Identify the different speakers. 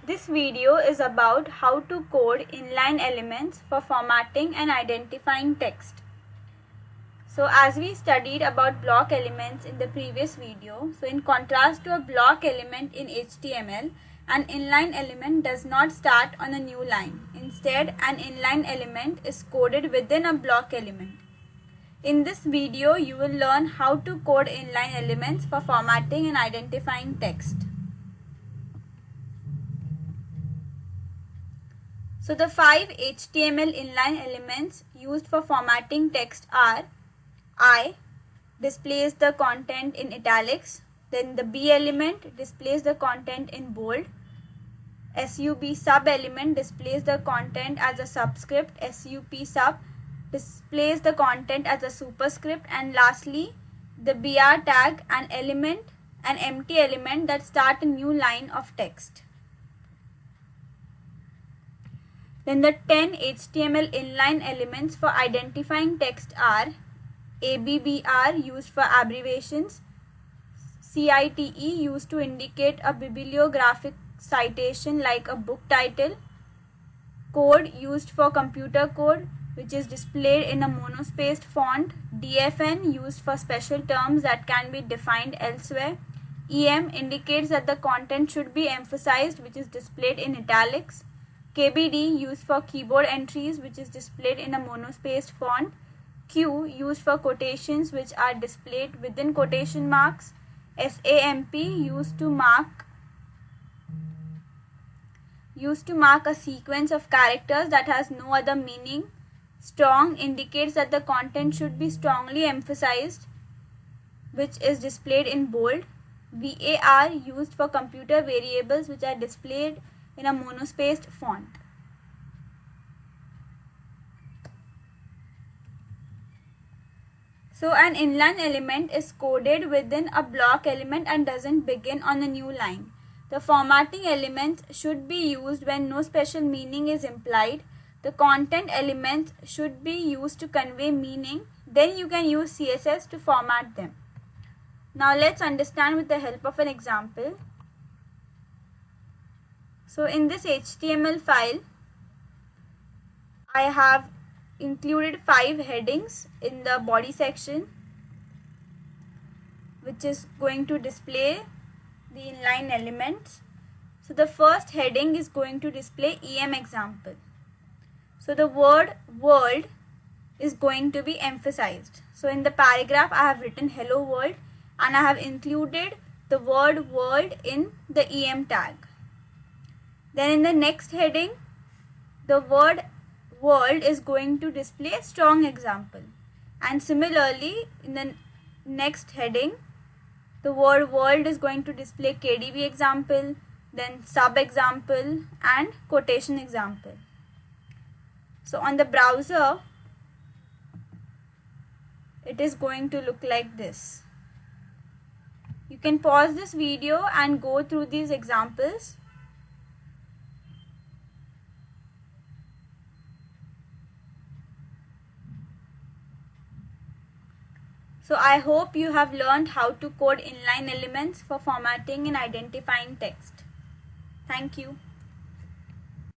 Speaker 1: This video is about how to code inline elements for formatting and identifying text. So as we studied about block elements in the previous video, so in contrast to a block element in HTML, an inline element does not start on a new line. Instead, an inline element is coded within a block element. In this video, you will learn how to code inline elements for formatting and identifying text. So the 5 HTML inline elements used for formatting text are I displays the content in italics, then the B element displays the content in bold, sub element displays the content as a subscript, sup sub displays the content as a superscript, and lastly the br tag, an empty element that starts a new line of text. Then the 10 HTML inline elements for identifying text are ABBR used for abbreviations, CITE used to indicate a bibliographic citation like a book title, code used for computer code which is displayed in a monospaced font, DFN used for special terms that can be defined elsewhere, EM indicates that the content should be emphasized which is displayed in italics, KBD used for keyboard entries which is displayed in a monospaced font, Q used for quotations which are displayed within quotation marks, SAMP used to mark a sequence of characters that has no other meaning, strong indicates that the content should be strongly emphasized which is displayed in bold, VAR used for computer variables which are displayed in a monospaced font. So an inline element is coded within a block element and doesn't begin on a new line. The formatting elements should be used when no special meaning is implied. The content elements should be used to convey meaning. Then you can use CSS to format them. Now let's understand with the help of an example. So in this HTML file, I have included 5 headings in the body section which is going to display the inline elements. So the first heading is going to display EM example. So the word world is going to be emphasized. So in the paragraph I have written hello world and I have included the word world in the EM tag. Then in the next heading, the word world is going to display strong example. And similarly, in the next heading, the word world is going to display KDB example, then sub example and quotation example. So on the browser, it is going to look like this. You can pause this video and go through these examples. So I hope you have learned how to code inline elements for formatting and identifying text. Thank you.